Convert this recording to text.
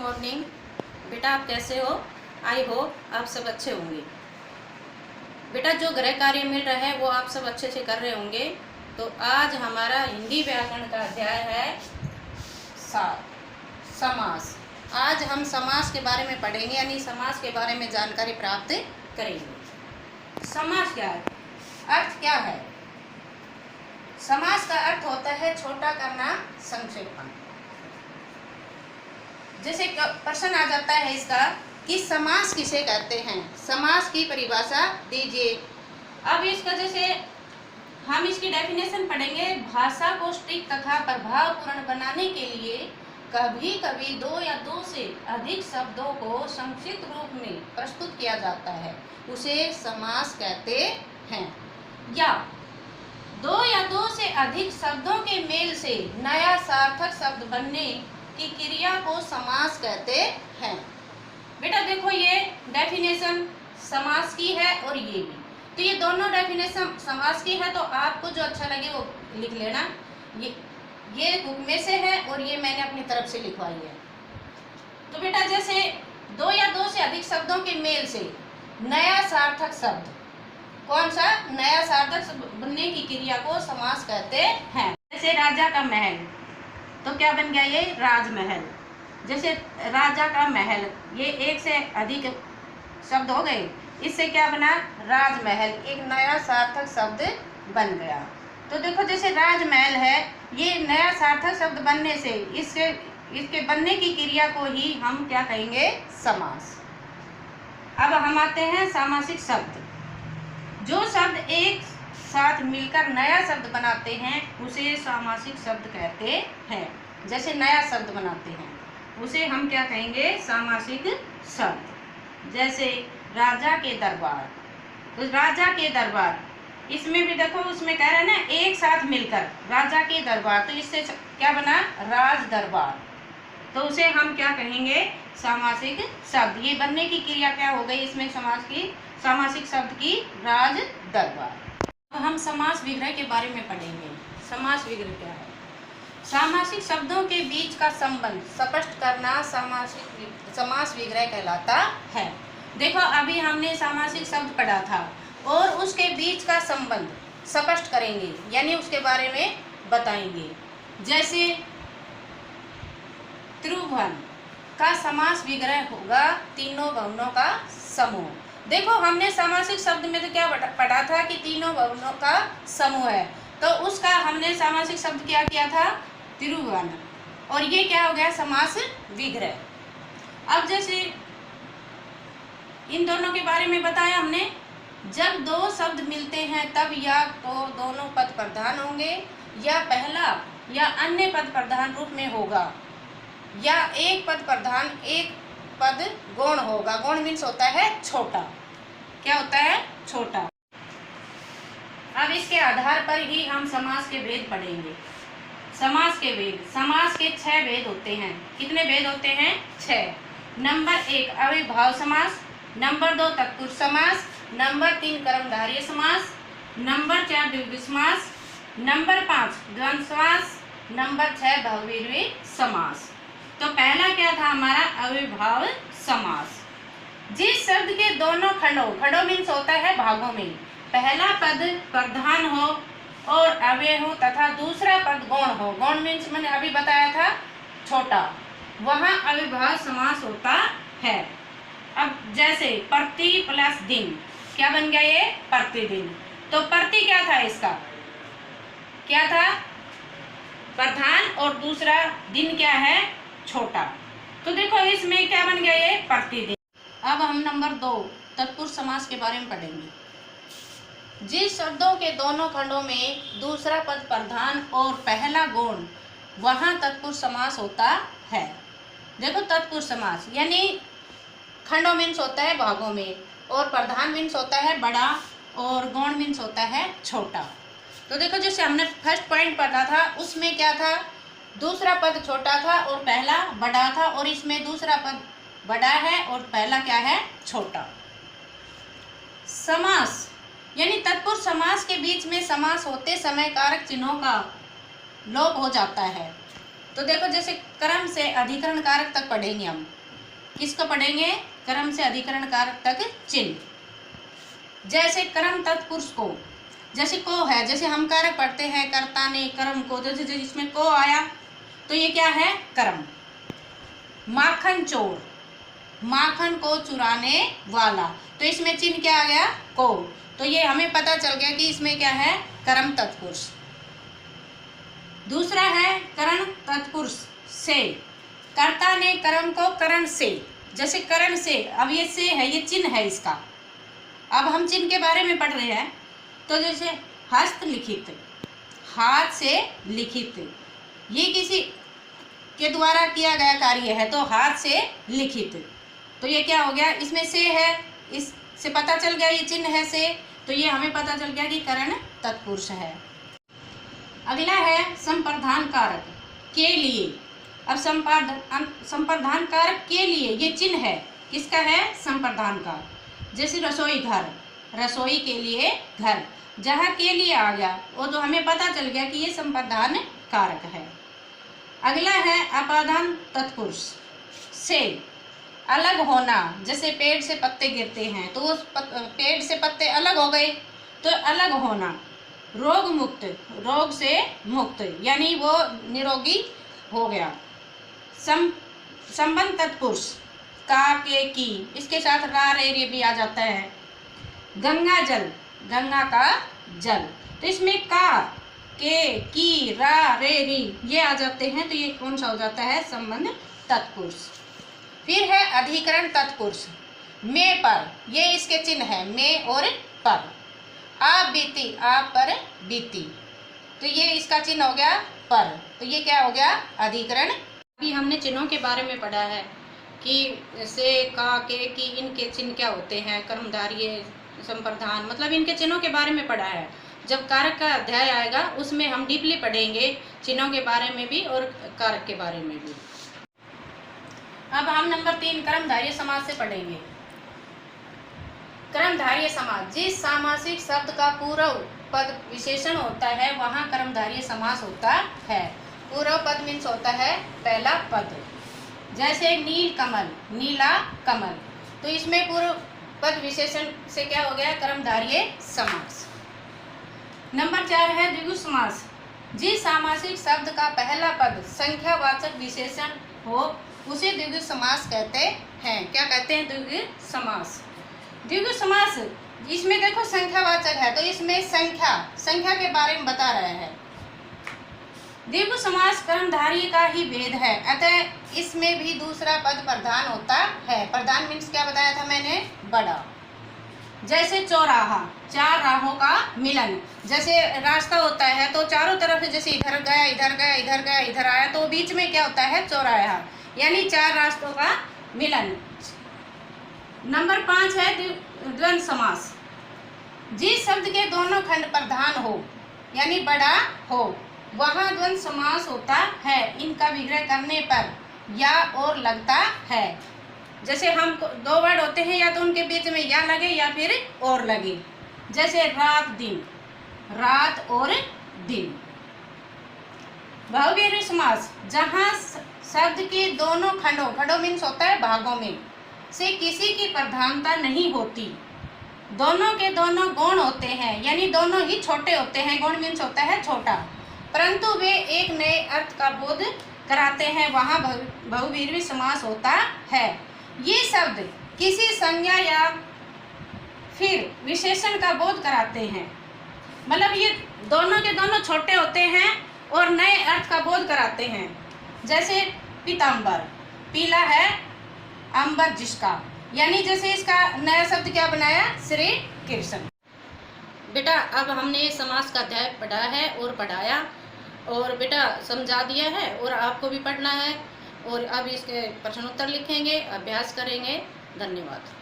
Morning. बेटा आप कैसे हो? आई होप आप सब अच्छे होंगे। बेटा जो गृह कार्य मिल रहा है वो आप सब अच्छे से कर रहे होंगे। तो आज हमारा हिंदी व्याकरण का अध्याय है 7, समास। आज हम समास के बारे में पढ़ेंगे, यानी समास के बारे में जानकारी प्राप्त करेंगे। समास क्या है, अर्थ क्या है? समास का अर्थ होता है छोटा करना, संक्षेपण। जैसे प्रश्न आ जाता है इसका कि समास किसे कहते हैं, समास की परिभाषा दीजिए। अब इसका जैसे हम इसकी डेफिनेशन पढ़ेंगे। भाषा को सटीक तथा प्रभावपूर्ण बनाने के लिए कभी कभी दो या दो से अधिक शब्दों को संक्षिप्त रूप में प्रस्तुत किया जाता है, उसे समास कहते हैं। या दो या दो से अधिक शब्दों के मेल से नया सार्थक शब्द बनने की क्रिया को समास कहते हैं। बेटा देखो ये डेफिनेशन समास की है और ये भी, तो ये दोनों डेफिनेशन समास की है। तो आपको जो अच्छा लगे वो लिख लेना। ये बुक में से है और ये मैंने अपनी तरफ से लिखवाई है। तो बेटा जैसे दो या दो से अधिक शब्दों के मेल से नया सार्थक शब्द, कौन सा? नया सार्थक शब्द बनने की क्रिया को समास कहते हैं। जैसे राजा का महल, तो क्या बन गया ये? राजमहल। जैसे राजा का महल, ये एक से अधिक शब्द हो गए, इससे क्या बना? राजमहल। एक नया सार्थक शब्द बन गया। तो देखो जैसे राजमहल है, ये नया सार्थक शब्द बनने से इसके बनने की क्रिया को ही हम क्या कहेंगे? समास। अब हम आते हैं सामासिक शब्द। जो शब्द एक साथ मिलकर नया शब्द बनाते हैं उसे सामासिक शब्द कहते हैं। जैसे नया शब्द बनाते हैं उसे हम क्या कहेंगे? सामासिक शब्द। जैसे राजा के दरबार, तो राजा के दरबार, इसमें भी देखो उसमें कह रहा है ना एक साथ मिलकर राजा के दरबार, तो इससे क्या बना? राज दरबार। तो उसे हम क्या कहेंगे? सामासिक शब्द। ये बनने की क्रिया क्या हो गई इसमें सामासिक शब्द की? राज दरबार। तो हम समास विग्रह के बारे में पढ़ेंगे। समास विग्रह क्या है? सामासिक शब्दों के बीच का संबंध स्पष्ट करना समास विग्रह कहलाता है। देखो अभी हमने सामासिक शब्द पढ़ा था और उसके बीच का संबंध स्पष्ट करेंगे, यानी उसके बारे में बताएंगे। जैसे त्रिभुवन का समास विग्रह होगा तीनों भवनों का समूह। देखो हमने सामासिक शब्द में तो क्या पढ़ा था कि तीनों भवनों का समूह है, तो उसका हमने सामासिक शब्द क्या किया था? त्रिभुवन। और ये क्या हो गया? समास विग्रह। अब जैसे इन दोनों के बारे में बताया हमने। जब दो शब्द मिलते हैं तब या तो दोनों पद प्रधान होंगे या पहला या अन्य पद प्रधान रूप में होगा, या एक पद प्रधान एक पद गौण होगा। गौण मीन्स होता है छोटा। क्या होता है? छोटा। अब इसके आधार पर ही हम समास के भेद पढ़ेंगे। समास के भेद, समास के 6 भेद होते हैं। कितने भेद होते हैं? 6। नंबर 1 अविभाव समास, नंबर 2 तत्पुरुष समास, नंबर 3 कर्मधारय समास, नंबर 4 द्विगु समास, नंबर 5 द्वंद्व समास, नंबर 6 बहुव्रीहि समास। तो पहला क्या था हमारा? अविभाव समास। जिस शब्द के दोनों खंडों मीन्स होता है भागों में, पहला पद प्रधान हो और अव्यय हो तथा दूसरा पद गौण हो। गौण मीन्स मैंने अभी बताया था छोटा, वहाँ अविभाव समास होता है। अब जैसे प्रति प्लस दिन, क्या बन गया ये? प्रतिदिन। तो प्रति क्या था इसका? क्या था? प्रधान, और दूसरा दिन क्या है? छोटा। तो देखो इसमें क्या बन गया ये? प्रतिदिन। अब हम नंबर 2 तत्पुरुष समास के बारे में पढ़ेंगे। जिस शब्दों के दोनों खंडों में दूसरा पद प्रधान और पहला गौण, वहाँ तत्पुरुष समास होता है। देखो तत्पुरुष समास यानी खंडों मीन्स होता है भागों में, और प्रधान मीन्स होता है बड़ा, और गौण मीन्स होता है छोटा। तो देखो जैसे हमने फर्स्ट पॉइंट पढ़ा था उसमें क्या था? दूसरा पद छोटा था और पहला बड़ा था, और इसमें दूसरा पद बड़ा है और पहला क्या है? छोटा। समास यानी तत्पुरुष समास के बीच में समास होते समय कारक चिन्हों का लोप हो जाता है। तो देखो जैसे कर्म से अधिकरण कारक तक पढ़ेंगे हम। किसको पढ़ेंगे? कर्म से अधिकरण कारक तक चिन्ह। जैसे कर्म तत्पुरुष को, जैसे को है, जैसे हम कारक पढ़ते हैं कर्ता ने कर्म को, जैसे जिसमें को आया तो ये क्या है? कर्म। माखन चोर, माखन को चुराने वाला, तो इसमें चिन्ह क्या आ गया? को। तो ये हमें पता चल गया कि इसमें क्या है? कर्म तत्पुरुष। दूसरा है करण तत्पुरुष से, कर्ता ने कर्म को करण से, जैसे करण से, अब ये से है, ये चिन्ह है इसका। अब हम चिन्ह के बारे में पढ़ रहे हैं। तो जैसे हस्तलिखित, हाथ से लिखित, ये किसी के द्वारा किया गया कार्य है, तो हाथ से लिखित, तो ये क्या हो गया? इसमें से है, इससे पता चल गया ये चिन्ह है से, तो ये हमें पता चल गया कि करण तत्पुरुष है। अगला है संप्रधान कारक के लिए। अब संप्रधान कारक के लिए ये चिन्ह है, किसका है? संप्रधान का। जैसे रसोई घर, रसोई के लिए घर, जहाँ के लिए आ गया वो तो हमें पता चल गया कि ये संप्रधान कारक है। अगला है अपादान तत्पुरुष से, अलग होना, जैसे पेड़ से पत्ते गिरते हैं तो उस पेड़ से पत्ते अलग हो गए तो अलग होना। रोग मुक्त, रोग से मुक्त, यानी वो निरोगी हो गया। संबंध तत्पुरुष का के की, इसके साथ रा रे रे भी आ जाता है। गंगा जल, गंगा का जल, तो इसमें का के की रा रे री ये आ जाते हैं, तो ये कौन सा हो जाता है? संबंध तत्पुरुष। फिर है अधिकरण तत्पुरुष में पर, ये इसके चिन्ह है में और पर। आप बीती, आप पर बीती, तो ये इसका चिन्ह हो गया पर, तो ये क्या हो गया? अधिकरण। अभी हमने चिन्हों के बारे में पढ़ा है कि से का के की इनके चिन्ह क्या होते हैं, कर्मधारय संप्रधान, मतलब इनके चिन्हों के बारे में पढ़ा है। जब कारक का अध्याय आएगा उसमें हम डीपली पढ़ेंगे चिन्हों के बारे में भी और कारक के बारे में भी। अब हम नंबर 3 कर्मधारय समास से पढ़ेंगे। कर्मधारय समास, जिस सामासिक शब्द का पूर्व पद विशेषण होता है वहाँ कर्मधारय समास होता है। पूर्व पद मीन्स होता है पहला पद। जैसे नील कमल, नीला कमल, तो इसमें पूर्व पद विशेषण से क्या हो गया? कर्मधारय समास। नंबर 4 है द्विगु समास, जिस सामासिक शब्द का पहला पद संख्यावाचक विशेषण हो उसे द्विगु समास कहते हैं। क्या कहते हैं? द्विगु समास। द्विगु समास, इसमें देखो संख्यावाचक है तो इसमें संख्या के बारे में बता रहे हैं। द्विगु समास कर्मधारय का ही भेद है, अतः इसमें भी दूसरा पद प्रधान होता है। प्रधान मीन्स क्या बताया था मैंने? बड़ा। जैसे चौराहा, चार राहों का मिलन, जैसे रास्ता होता है तो चारों तरफ जैसे इधर गया इधर गया इधर गया इधर आया तो बीच में क्या होता है? चौराहा, यानी चार रास्तों का मिलन। नंबर 5 है द्वंद्व समास, जिस शब्द के दोनों खंड प्रधान हो यानी बड़ा हो वहाँ द्वंद्व समास होता है। इनका विग्रह करने पर या और लगता है। जैसे हम दो वर्ड होते हैं या तो उनके बीच में या लगे या फिर और लगे। जैसे रात दिन, रात और दिन। बहुव्रीहि समास, जहाँ शब्द के दोनों खंडों मीन्स होता है भागों में से किसी की प्रधानता नहीं होती, दोनों के दोनों गौण होते हैं, यानी दोनों ही छोटे होते हैं। गौण मीन्स होता है छोटा, परंतु वे एक नए अर्थ का बोध कराते हैं, वहाँ बहुव्रीहि समास होता है। ये शब्द किसी संज्ञा या फिर विशेषण का बोध कराते हैं, मतलब ये दोनों के दोनों छोटे होते हैं और नए अर्थ का बोध कराते हैं। जैसे पीताम्बर, पीला है अंबर जिसका, यानी जैसे इसका नया शब्द क्या बनाया? श्री कृष्ण। बेटा अब हमने समास का अध्याय पढ़ा है और पढ़ाया और बेटा समझा दिया है और आपको भी पढ़ना है और अब इसके प्रश्नोत्तर लिखेंगे, अभ्यास करेंगे। धन्यवाद।